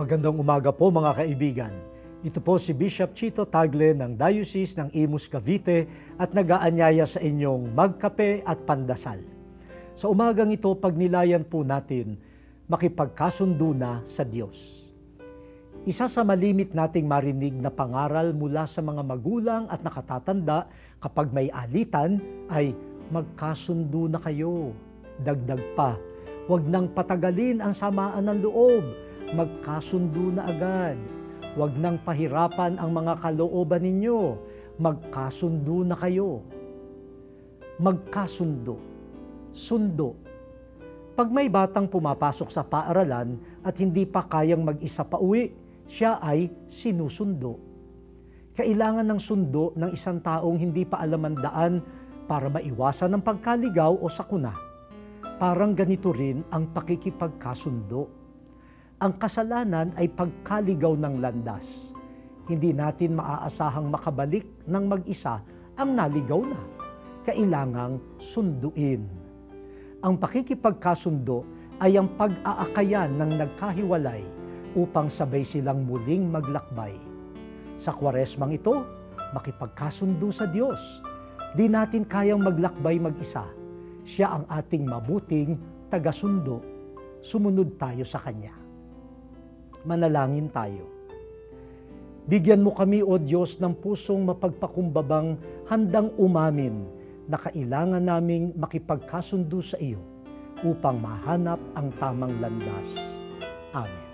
Magandang umaga po mga kaibigan. Ito po si Bishop Chito Tagle ng Diocese ng Imus Cavite at nag-aanyaya sa inyong magkape at pandasal. Sa umagang ito, pagnilayan po natin makipagkasundo na sa Diyos. Isa sa malimit nating marinig na pangaral mula sa mga magulang at nakatatanda kapag may alitan ay magkasundo na kayo. Dagdag pa, huwag nang patagalin ang samaan ng loob. Magkasundo na agad. Huwag nang pahirapan ang mga kalooban ninyo. Magkasundo na kayo. Magkasundo. Sundo. Pag may batang pumapasok sa paaralan at hindi pa kayang mag-isa pa uwi, siya ay sinusundo. Kailangan ng sundo ng isang taong hindi pa alam ang daan para maiwasan ang pagkaligaw o sakuna. Parang ganito rin ang pakikipagkasundo. Ang kasalanan ay pagkaligaw ng landas. Hindi natin maaasahang makabalik ng mag-isa ang naligaw na. Kailangang sunduin. Ang pakikipagkasundo ay ang pag-aakayan ng nagkahiwalay upang sabay silang muling maglakbay. Sa Kwaresmang ito, makipagkasundo sa Diyos. Di natin kayang maglakbay mag-isa. Siya ang ating mabuting tagasundo. Sumunod tayo sa Kanya. Manalangin tayo. Bigyan mo kami, O Diyos, ng pusong mapagpakumbabang handang umamin na kailangan naming makipagkasundo sa iyo upang mahanap ang tamang landas. Amen.